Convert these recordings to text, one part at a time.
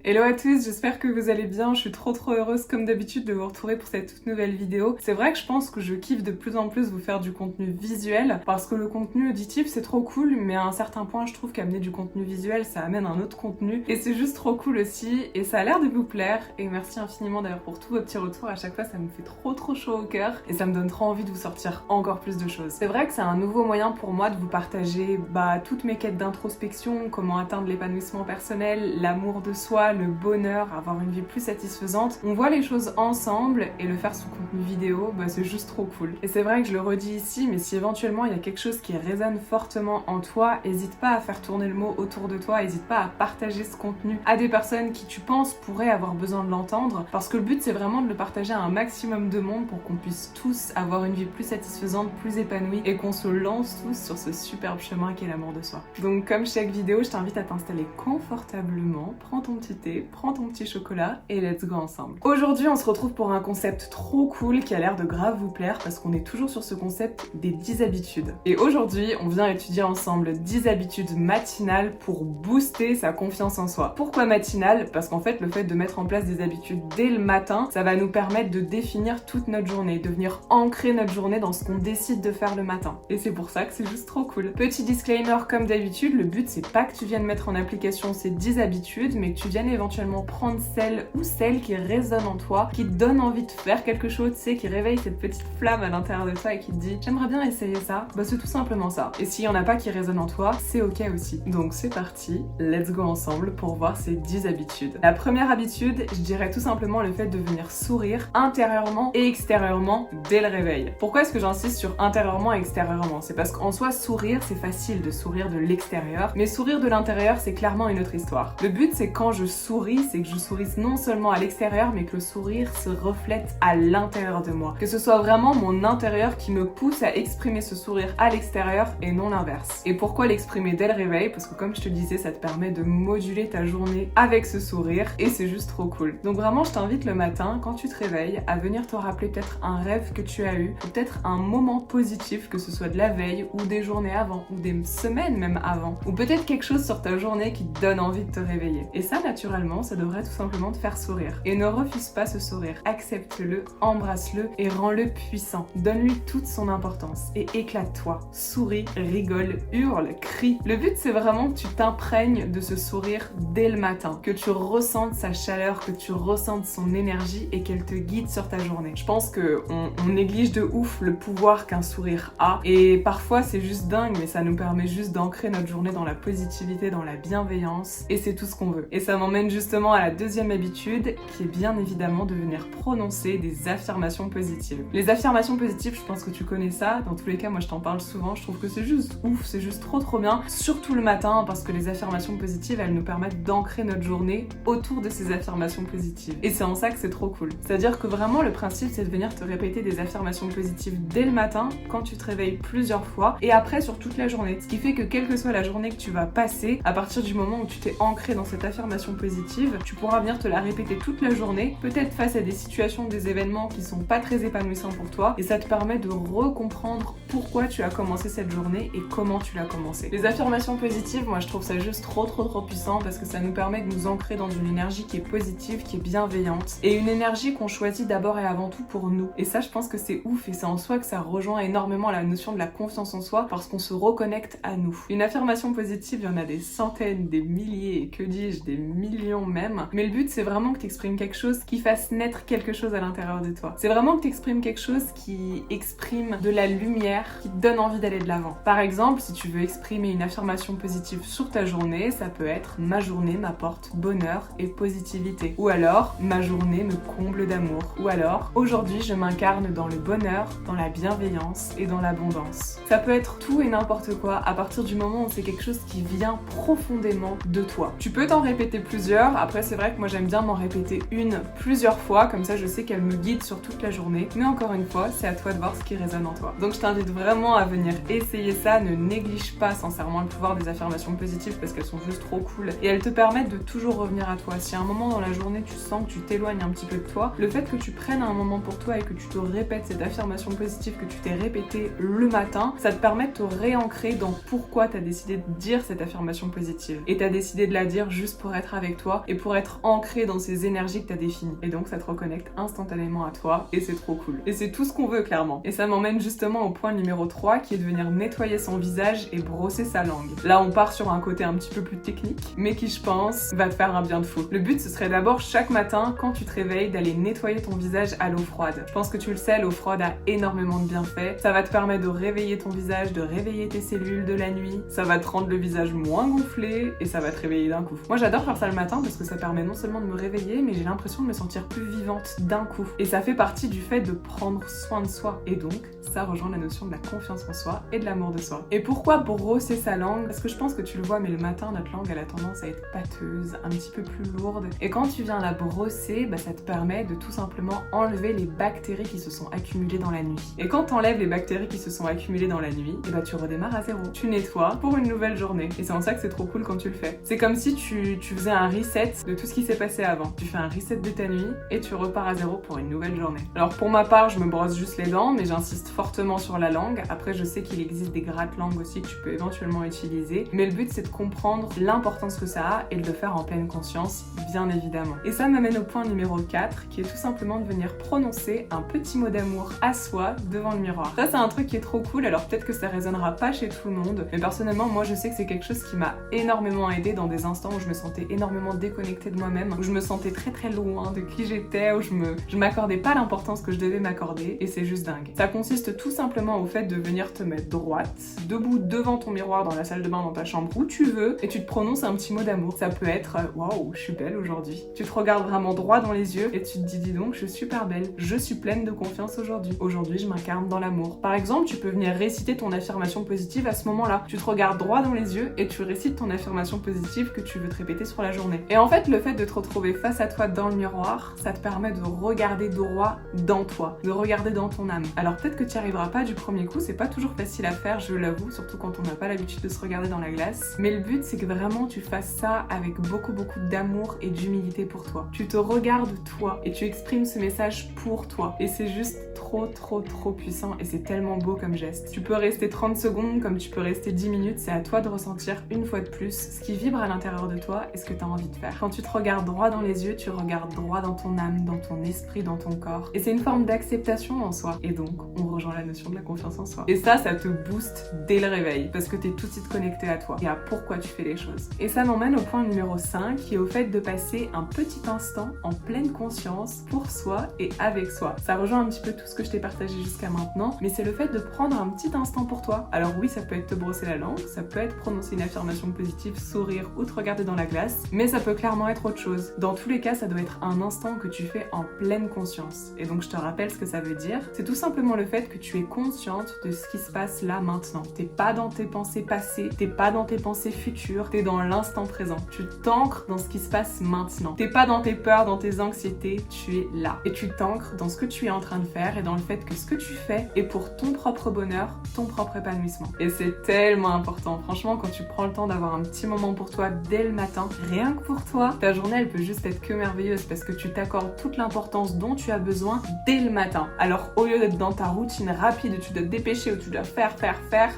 Hello à tous, j'espère que vous allez bien, je suis trop heureuse comme d'habitude de vous retrouver pour cette toute nouvelle vidéo. C'est vrai que je pense que je kiffe de plus en plus vous faire du contenu visuel parce que le contenu auditif c'est trop cool, mais à un certain point je trouve qu'amener du contenu visuel ça amène un autre contenu et c'est juste trop cool aussi et ça a l'air de vous plaire et merci infiniment d'ailleurs pour tous vos petits retours, à chaque fois ça me fait trop chaud au cœur et ça me donne trop envie de vous sortir encore plus de choses. C'est vrai que c'est un nouveau moyen pour moi de vous partager toutes mes quêtes d'introspection, comment atteindre l'épanouissement personnel, l'amour de soi, le bonheur, avoir une vie plus satisfaisante. On voit les choses ensemble et le faire sous contenu vidéo, c'est juste trop cool. Et c'est vrai que je le redis ici, mais si éventuellement il y a quelque chose qui résonne fortement en toi, n'hésite pas à faire tourner le mot autour de toi, n'hésite pas à partager ce contenu à des personnes qui tu penses pourraient avoir besoin de l'entendre, parce que le but c'est vraiment de le partager à un maximum de monde pour qu'on puisse tous avoir une vie plus satisfaisante, plus épanouie et qu'on se lance tous sur ce superbe chemin qu'est l'amour de soi. Donc comme chaque vidéo, je t'invite à t'installer confortablement, prends ton petit thé, prends ton petit chocolat et let's go ensemble. Aujourd'hui, on se retrouve pour un concept trop cool qui a l'air de grave vous plaire parce qu'on est toujours sur ce concept des 10 habitudes. Et aujourd'hui, on vient étudier ensemble 10 habitudes matinales pour booster sa confiance en soi. Pourquoi matinale? Parce qu'en fait, le fait de mettre en place des habitudes dès le matin, ça va nous permettre de définir toute notre journée, de venir ancrer notre journée dans ce qu'on décide de faire le matin. Et c'est pour ça que c'est juste trop cool. Petit disclaimer comme d'habitude, le but c'est pas que tu viennes mettre en application ces 10 habitudes, mais que tu viennes éventuellement prendre celle qui résonne en toi, qui te donne envie de faire quelque chose, tu sais, qui réveille cette petite flamme à l'intérieur de toi et qui te dit j'aimerais bien essayer ça, c'est tout simplement ça. Et s'il y en a pas qui résonne en toi, c'est ok aussi. Donc c'est parti, let's go ensemble pour voir ces 10 habitudes. La première habitude, je dirais tout simplement le fait de venir sourire intérieurement et extérieurement dès le réveil. Pourquoi est-ce que j'insiste sur intérieurement et extérieurement? C'est parce qu'en soi, sourire, c'est facile de sourire de l'extérieur, mais sourire de l'intérieur, c'est clairement une autre histoire. Le but, c'est quand je souris, c'est que je sourisse non seulement à l'extérieur, mais que le sourire se reflète à l'intérieur de moi. Que ce soit vraiment mon intérieur qui me pousse à exprimer ce sourire à l'extérieur et non l'inverse. Et pourquoi l'exprimer dès le réveil? Parce que comme je te disais, ça te permet de moduler ta journée avec ce sourire et c'est juste trop cool. Donc vraiment, je t'invite le matin, quand tu te réveilles, à venir te rappeler peut-être un rêve que tu as eu, ou peut-être un moment positif, que ce soit de la veille ou des journées avant, ou des semaines même avant, ou peut-être quelque chose sur ta journée qui te donne envie de te réveiller. Et ça, naturellement, ça devrait tout simplement te faire sourire. Et ne refuse pas ce sourire. Accepte-le, embrasse-le et rends-le puissant. Donne-lui toute son importance et éclate-toi. Souris, rigole, hurle, crie. Le but, c'est vraiment que tu t'imprègnes de ce sourire dès le matin, que tu ressentes sa chaleur, que tu ressentes son énergie et qu'elle te guide sur ta journée. Je pense que on néglige de ouf le pouvoir qu'un sourire a et parfois c'est juste dingue, mais ça nous permet juste d'ancrer notre journée dans la positivité, dans la bienveillance et c'est tout ce qu'on veut. Et ça m'emmène justement à la deuxième habitude qui est bien évidemment de venir prononcer des affirmations positives. Les affirmations positives, je pense que tu connais ça. Dans tous les cas, moi je t'en parle souvent. Je trouve que c'est juste ouf, c'est juste trop bien. Surtout le matin parce que les affirmations positives, elles nous permettent d'ancrer notre journée autour de ces affirmations positives. Et c'est en ça que c'est trop cool. C'est-à-dire que vraiment le principe c'est de venir te répéter des affirmations positives dès le matin quand tu te réveilles plusieurs fois et après sur toute la journée. Ce qui fait que quelle que soit la journée que tu vas passer, à partir du moment où tu t'es ancré dans cette affirmation positive, tu pourras venir te la répéter toute la journée, peut-être face à des situations, des événements qui sont pas très épanouissants pour toi et ça te permet de recomprendre pourquoi tu as commencé cette journée et comment tu l'as commencé. Les affirmations positives, moi je trouve ça juste trop puissant parce que ça nous permet de nous ancrer dans une énergie qui est positive, qui est bienveillante et une énergie qu'on choisit d'abord et avant tout pour nous. Et ça je pense que c'est ouf et c'est en soi que ça rejoint énormément la notion de la confiance en soi parce qu'on se reconnecte à nous. Une affirmation positive, il y en a des centaines, des milliers et que dis-je, des millions même. Mais le but c'est vraiment que tu exprimes quelque chose qui fasse naître quelque chose à l'intérieur de toi. C'est vraiment que tu exprimes quelque chose qui exprime de la lumière, qui te donne envie d'aller de l'avant. Par exemple, si tu veux exprimer une affirmation positive sur ta journée, ça peut être ma journée m'apporte bonheur et positivité. Ou alors, ma journée me comble d'amour. Ou alors, aujourd'hui je m'incarne dans le bonheur, dans la bienveillance et dans l'abondance. Ça peut être tout et n'importe quoi à partir du moment où c'est quelque chose qui vient profondément de toi. Tu peux t'en répéter plusieurs plusieurs. Après c'est vrai que moi j'aime bien m'en répéter une plusieurs fois, comme ça je sais qu'elle me guide sur toute la journée. Mais encore une fois, c'est à toi de voir ce qui résonne en toi. Donc je t'invite vraiment à venir essayer ça. Ne néglige pas sincèrement le pouvoir des affirmations positives parce qu'elles sont juste trop cool et elles te permettent de toujours revenir à toi. Si à un moment dans la journée tu sens que tu t'éloignes un petit peu de toi, le fait que tu prennes un moment pour toi et que tu te répètes cette affirmation positive que tu t'es répétée le matin, ça te permet de te réancrer dans pourquoi tu as décidé de dire cette affirmation positive. Et tu as décidé de la dire juste pour être avec toi et pour être ancré dans ces énergies que tu as définies. Et donc ça te reconnecte instantanément à toi et c'est trop cool. Et c'est tout ce qu'on veut clairement. Et ça m'emmène justement au point numéro 3 qui est de venir nettoyer son visage et brosser sa langue. Là on part sur un côté un petit peu plus technique, mais qui je pense va te faire un bien de fou. Le but ce serait d'abord chaque matin quand tu te réveilles d'aller nettoyer ton visage à l'eau froide. Je pense que tu le sais, l'eau froide a énormément de bienfaits. Ça va te permettre de réveiller ton visage, de réveiller tes cellules de la nuit. Ça va te rendre le visage moins gonflé et ça va te réveiller d'un coup. Moi j'adore faire ça le matin parce que ça permet non seulement de me réveiller, mais j'ai l'impression de me sentir plus vivante d'un coup. Et ça fait partie du fait de prendre soin de soi. Et donc ça rejoint la notion de la confiance en soi et de l'amour de soi. Et pourquoi brosser sa langue? Parce que je pense que tu le vois, mais le matin notre langue elle a tendance à être pâteuse, un petit peu plus lourde. Et quand tu viens la brosser, ça te permet de tout simplement enlever les bactéries qui se sont accumulées dans la nuit. Et quand t'enlèves les bactéries qui se sont accumulées dans la nuit, tu redémarres à zéro. Tu nettoies pour une nouvelle journée. Et c'est en ça que c'est trop cool quand tu le fais. C'est comme si tu faisais un reset de tout ce qui s'est passé avant. Tu fais un reset de ta nuit et tu repars à zéro pour une nouvelle journée. Alors pour ma part, je me brosse juste les dents, mais j'insiste fortement sur la langue. Après, je sais qu'il existe des gratte-langues aussi que tu peux éventuellement utiliser. Mais le but, c'est de comprendre l'importance que ça a et de le faire en pleine conscience, bien évidemment. Et ça m'amène au point numéro 4, qui est tout simplement de venir prononcer un petit mot d'amour à soi devant le miroir. Ça, c'est un truc qui est trop cool. Alors peut-être que ça résonnera pas chez tout le monde, mais personnellement, moi, je sais que c'est quelque chose qui m'a énormément aidé dans des instants où je me sentais énormément déconnectée de moi-même, où je me sentais très très loin de qui j'étais, où je m'accordais pas l'importance que je devais m'accorder, et c'est juste dingue. Ça consiste tout simplement au fait de venir te mettre droite, debout devant ton miroir dans la salle de bain, dans ta chambre, où tu veux, et tu te prononces un petit mot d'amour. Ça peut être waouh, je suis belle aujourd'hui. Tu te regardes vraiment droit dans les yeux et tu te dis donc, je suis super belle, je suis pleine de confiance aujourd'hui. Aujourd'hui, je m'incarne dans l'amour. Par exemple, tu peux venir réciter ton affirmation positive à ce moment-là. Tu te regardes droit dans les yeux et tu récites ton affirmation positive que tu veux te répéter sur la journée. Et en fait, le fait de te retrouver face à toi dans le miroir, ça te permet de regarder droit dans toi, de regarder dans ton âme. Alors peut-être que tu n'y arriveras pas du premier coup, c'est pas toujours facile à faire, je l'avoue, surtout quand on n'a pas l'habitude de se regarder dans la glace. Mais le but, c'est que vraiment tu fasses ça avec beaucoup d'amour et d'humilité pour toi. Tu te regardes toi et tu exprimes ce message pour toi. Et c'est juste trop puissant et c'est tellement beau comme geste. Tu peux rester 30 secondes comme tu peux rester 10 minutes, c'est à toi de ressentir une fois de plus ce qui vibre à l'intérieur de toi et ce que tu as envie de faire. Quand tu te regardes droit dans les yeux, tu regardes droit dans ton âme, dans ton esprit, dans ton corps. Et c'est une forme d'acceptation en soi. Et donc, on rejoint la notion de la confiance en soi. Et ça te booste dès le réveil parce que tu es tout de suite connecté à toi et à pourquoi tu fais les choses. Et ça m'emmène au point numéro 5 qui est au fait de passer un petit instant en pleine conscience pour soi et avec soi. Ça rejoint un petit peu tout ce que je t'ai partagé jusqu'à maintenant, mais c'est le fait de prendre un petit instant pour toi. Alors oui, ça peut être te brosser la langue, ça peut être prononcer une affirmation positive, sourire ou te regarder dans la glace, mais ça peut clairement être autre chose. Dans tous les cas, ça doit être un instant que tu fais en pleine conscience. Et donc je te rappelle ce que ça veut dire. C'est tout simplement le fait que tu es consciente de ce qui se passe là maintenant. T'es pas dans tes pensées passées, t'es pas dans tes pensées futures, t'es dans l'instant présent. Tu t'ancres dans ce qui se passe maintenant. T'es pas dans tes peurs, dans tes anxiétés, tu es là. Et tu t'ancres dans ce que tu es en train de faire et dans le fait que ce que tu fais est pour ton propre bonheur, ton propre épanouissement. Et c'est tellement important. Franchement, quand tu prends le temps d'avoir un petit moment pour toi dès le matin, rien que pour toi, ta journée elle peut juste être que merveilleuse parce que tu t'accordes toute l'importance dont tu as besoin dès le matin. Alors au lieu d'être dans ta routine rapide où tu dois te dépêcher, où tu dois faire,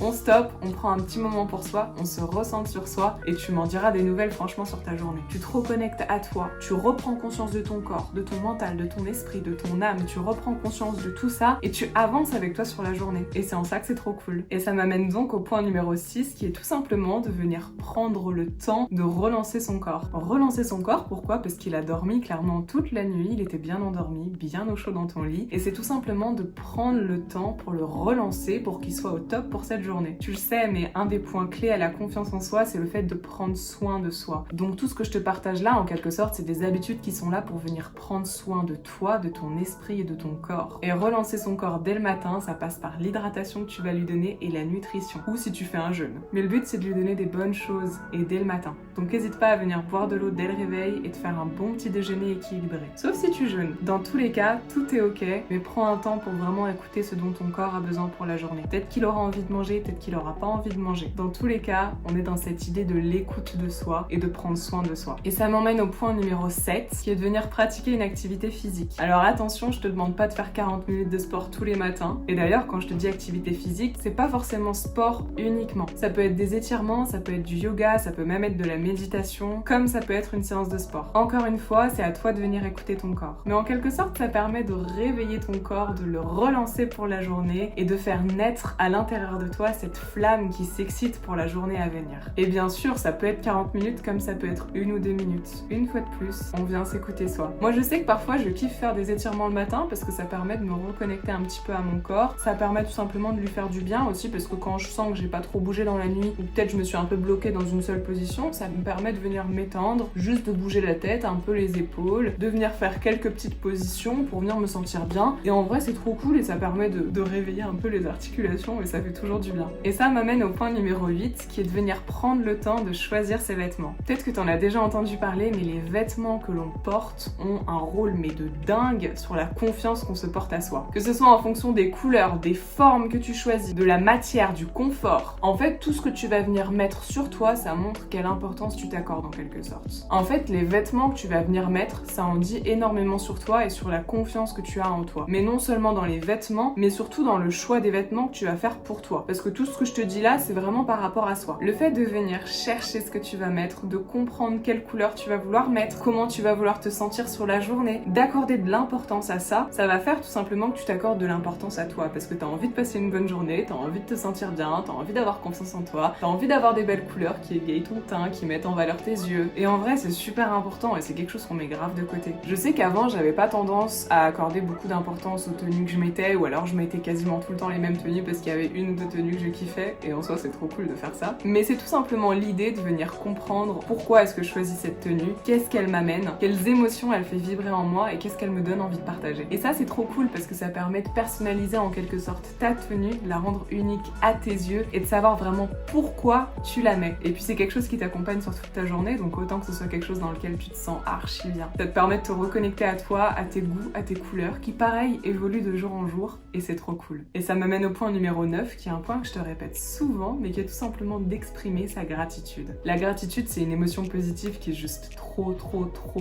on stoppe, on prend un petit moment pour soi, on se ressente sur soi et tu m'en diras des nouvelles franchement sur ta journée. Tu te reconnectes à toi, tu reprends conscience de ton corps, de ton mental, de ton esprit, de ton âme, tu reprends conscience de tout ça et tu avances avec toi sur la journée. Et c'est en ça que c'est trop cool. Et ça m'amène donc au point numéro 6 qui est tout simplement de venir prendre le temps de relancer son corps. Relancer son corps, pourquoi? Parce qu'il a dormi clairement toute la nuit, il était bien endormi, bien au chaud dans ton lit. Et c'est tout simplement de prendre le temps pour le relancer pour qu'il soit au top pour cette journée. Tu le sais, mais un des points clés à la confiance en soi, c'est le fait de prendre soin de soi. Donc tout ce que je te partage là, en quelque sorte, c'est des habitudes qui sont là pour venir prendre soin de toi, de ton esprit et de ton corps. Et relancer son corps dès le matin, ça passe par l'hydratation que tu vas lui donner et la nutrition. Ou si tu fais un jeûne. Mais le but, c'est de lui donner des bonnes choses et dès le matin. Donc n'hésite pas à venir boire boire de l'eau dès le réveil et de faire un bon petit déjeuner équilibré. Sauf si tu jeûnes. Dans tous les cas, tout est ok, mais prends un temps pour vraiment écouter ce dont ton corps a besoin pour la journée. Peut-être qu'il aura envie de manger, peut-être qu'il aura pas envie de manger. Dans tous les cas, on est dans cette idée de l'écoute de soi et de prendre soin de soi. Et ça m'emmène au point numéro 7, qui est de venir pratiquer une activité physique. Alors attention, je te demande pas de faire 40 minutes de sport tous les matins. Et d'ailleurs, quand je te dis activité physique, c'est pas forcément sport uniquement. Ça peut être des étirements, ça peut être du yoga, ça peut même être de la méditation, comme ça peut être une séance de sport. Encore une fois, c'est à toi de venir écouter ton corps. Mais en quelque sorte, ça permet de réveiller ton corps, de le relancer pour la journée et de faire naître à l'intérieur de toi cette flamme qui s'excite pour la journée à venir. Et bien sûr, ça peut être 40 minutes comme ça peut être 1 ou 2 minutes. Une fois de plus, on vient s'écouter soi. Moi, je sais que parfois, je kiffe faire des étirements le matin parce que ça permet de me reconnecter un petit peu à mon corps. Ça permet tout simplement de lui faire du bien aussi parce que quand je sens que j'ai pas trop bougé dans la nuit ou peut-être je me suis un peu bloquée dans une seule position, ça me permet de venir m'étendre, juste de bouger la tête, un peu les épaules, de venir faire quelques petites positions pour venir me sentir bien. Et en vrai, c'est trop cool et ça permet de réveiller un peu les articulations et ça fait toujours du bien. Et ça m'amène au point numéro 8 qui est de venir prendre le temps de choisir ses vêtements. Peut-être que t'en as déjà entendu parler, mais les vêtements que l'on porte ont un rôle mais de dingue sur la confiance qu'on se porte à soi. Que ce soit en fonction des couleurs, des formes que tu choisis, de la matière, du confort. En fait, tout ce que tu vas venir mettre sur toi, ça montre quelle importance tu t'accordes en quelque sorte. En fait, les vêtements que tu vas venir mettre, ça en dit énormément sur toi et sur la confiance que tu as en toi. Mais non seulement dans les vêtements, mais surtout dans le choix des vêtements que tu vas faire pour toi. Parce que tout ce que je te dis là, c'est vraiment par rapport à soi. Le fait de venir chercher ce que tu vas mettre, de comprendre quelle couleur tu vas vouloir mettre, comment tu vas vouloir te sentir sur la journée, d'accorder de l'importance à ça, ça va faire tout simplement que tu t'accordes de l'importance à toi. Parce que t'as envie de passer une bonne journée, t'as envie de te sentir bien, t'as envie d'avoir confiance en toi, t'as envie d'avoir des belles couleurs qui égayent ton teint, qui mettent en valeur tes yeux. Et en vrai, c'est super important et c'est quelque chose qu'on met grave de côté. Je sais qu'avant, j'avais pas tendance à accorder beaucoup d'importance aux tenues que je mettais, ou alors je mettais quasiment tout le temps les mêmes tenues parce qu'il y avait une ou deux tenues que je kiffais, et en soi, c'est trop cool de faire ça. Mais c'est tout simplement l'idée de venir comprendre pourquoi est-ce que je choisis cette tenue, qu'est-ce qu'elle m'amène, quelles émotions elle fait vibrer en moi et qu'est-ce qu'elle me donne envie de partager. Et ça, c'est trop cool parce que ça permet de personnaliser en quelque sorte ta tenue, de la rendre unique à tes yeux et de savoir vraiment pourquoi tu la mets. Et puis c'est quelque chose qui t'accompagne sur toute ta journée, donc autant que ce soit quelque chose dans lequel tu te sens archi bien. Ça te permet de te reconnecter à toi, à tes goûts, à tes couleurs, qui pareil évoluent de jour en jour, et c'est trop cool. Et ça m'amène au point numéro 9, qui est un point que je te répète souvent, mais qui est tout simplement d'exprimer sa gratitude. La gratitude, c'est une émotion positive qui est juste trop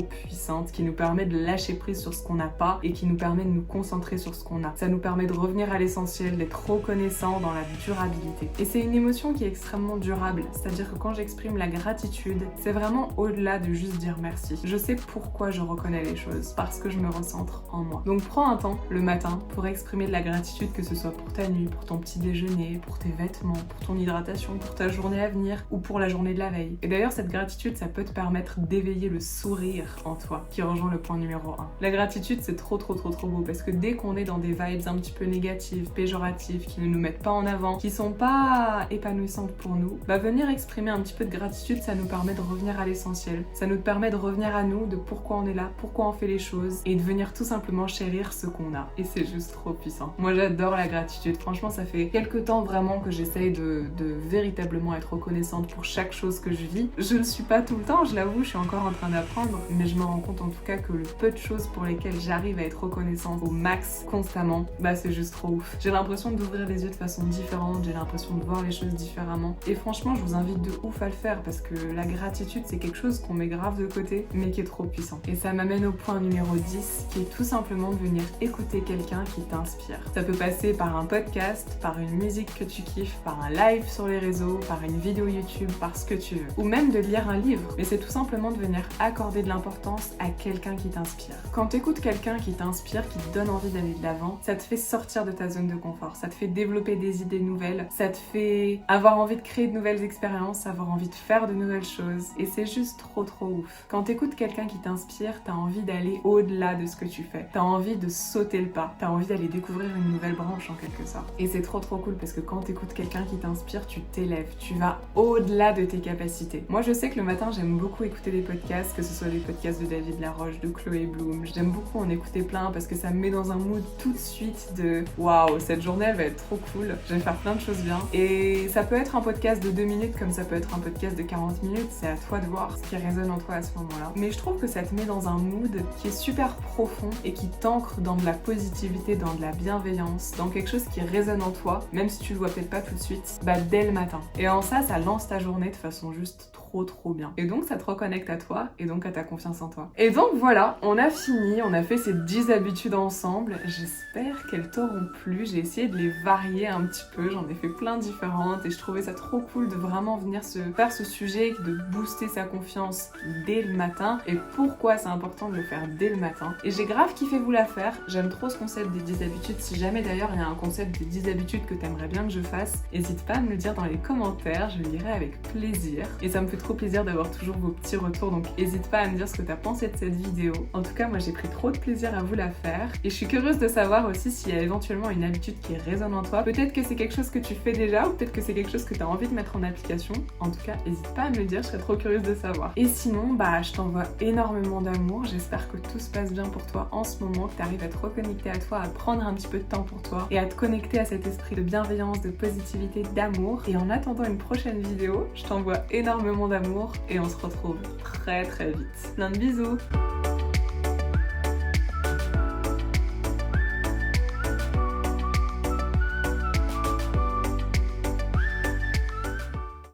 puissante, qui nous permet de lâcher prise sur ce qu'on n'a pas et qui nous permet de nous concentrer sur ce qu'on a. Ça nous permet de revenir à l'essentiel, d'être reconnaissant dans la durabilité. Et c'est une émotion qui est extrêmement durable, c'est-à-dire que quand j'exprime la gratitude, c'est vraiment au-delà de juste dire merci. Je sais pourquoi je reconnais les choses, parce que je me recentre en moi. Donc prends un temps le matin pour exprimer de la gratitude, que ce soit pour ta nuit, pour ton petit déjeuner, pour tes vêtements, pour ton hydratation, pour ta journée à venir ou pour la journée de la veille. Et d'ailleurs, cette gratitude, ça peut te permettre d'éveiller le sourire en toi, qui rejoint le point numéro 1. La gratitude, c'est trop beau, parce que dès qu'on est dans des vibes un petit peu négatives, péjoratives, qui ne nous mettent pas en avant, qui sont pas épanouissantes pour nous, bah venir exprimer un petit peu de gratitude, ça nous permet de revenir à l'essentiel. Ça nous permet de revenir à nous, de pourquoi on est là, pourquoi on fait les choses, et de venir tout simplement chérir ce qu'on a. Et c'est juste trop puissant. Moi, j'adore la gratitude. Franchement, ça fait quelques temps vraiment que j'essaye de véritablement être reconnaissante pour chaque chose que je vis. Je le suis pas tout le temps, je l'avoue, je suis encore en train d'apprendre, mais je me rends compte en tout cas que le peu de choses pour lesquelles j'arrive à être reconnaissante au max constamment, bah c'est juste trop ouf. J'ai l'impression d'ouvrir les yeux de façon différente, j'ai l'impression de voir les choses différemment. Et franchement, je vous invite de ouf à le faire parce que la gratitude, c'est quelque chose qu'on met grave de côté, mais qui est trop puissant. Et ça m'amène au point numéro 10, qui est tout simplement de venir écouter quelqu'un qui t'inspire. Ça peut passer par un podcast, par une musique que tu kiffes, par un live sur les réseaux, par une vidéo YouTube, par ce que tu veux. Ou même de lire un livre. Mais c'est tout simplement de venir accorder de l'importance à quelqu'un qui t'inspire. Quand t'écoutes quelqu'un qui t'inspire, qui te donne envie d'aller de l'avant, ça te fait sortir de ta zone de confort, ça te fait développer des idées nouvelles, ça te fait avoir envie de créer de nouvelles expériences, avoir envie de faire de nouvelles choses. Et c'est juste trop ouf. Quand t'écoutes quelqu'un qui t'inspire, t'as envie d'aller au-delà de ce que tu fais. T'as envie de sauter le pas. T'as envie d'aller découvrir une nouvelle branche en quelque sorte. Et c'est trop cool parce que quand t'écoutes quelqu'un qui t'inspire, tu t'élèves. Tu vas au-delà de tes capacités. Moi, je sais que le matin, j'aime beaucoup écouter des podcasts, que ce soit des podcasts de David Laroche, de Chloé Bloom. J'aime beaucoup en écouter plein parce que ça me met dans un mood tout de suite de waouh, cette journée elle va être trop cool. Je vais faire plein de choses bien. Et ça peut être un podcast de 2 minutes comme ça peut être un podcast de 40 minutes. C'est à toi de voir. savoir ce qui résonne en toi à ce moment-là. Mais je trouve que ça te met dans un mood qui est super profond et qui t'ancre dans de la positivité, dans de la bienveillance, dans quelque chose qui résonne en toi, même si tu le vois peut-être pas tout de suite, dès le matin. Et en ça lance ta journée de façon juste trop bien. Et donc ça te reconnecte à toi et donc à ta confiance en toi. Et donc voilà, on a fini, on a fait ces 10 habitudes ensemble. J'espère qu'elles t'auront plu. J'ai essayé de les varier un petit peu, j'en ai fait plein différentes et je trouvais ça trop cool de vraiment venir faire ce sujet, de booster sa confiance dès le matin et pourquoi c'est important de le faire dès le matin. Et j'ai grave kiffé vous la faire. J'aime trop ce concept des 10 habitudes. Si jamais d'ailleurs il y a un concept des 10 habitudes que t'aimerais bien que je fasse, n'hésite pas à me le dire dans les commentaires, je le lirai avec plaisir. Et ça me fait trop plaisir d'avoir toujours vos petits retours, donc n'hésite pas à me dire ce que t'as pensé de cette vidéo. En tout cas, moi j'ai pris trop de plaisir à vous la faire et je suis curieuse de savoir aussi s'il y a éventuellement une habitude qui résonne en toi. Peut-être que c'est quelque chose que tu fais déjà ou peut-être que c'est quelque chose que tu as envie de mettre en application. En tout cas, n'hésite pas à me le dire, je serais trop curieuse de savoir. Et sinon, je t'envoie énormément d'amour. J'espère que tout se passe bien pour toi en ce moment, que tu arrives à te reconnecter à toi, à prendre un petit peu de temps pour toi et à te connecter à cet esprit de bienveillance, de positivité, d'amour. Et en attendant une prochaine vidéo, je t'envoie énormément d'amour et on se retrouve très vite. Plein de bisous!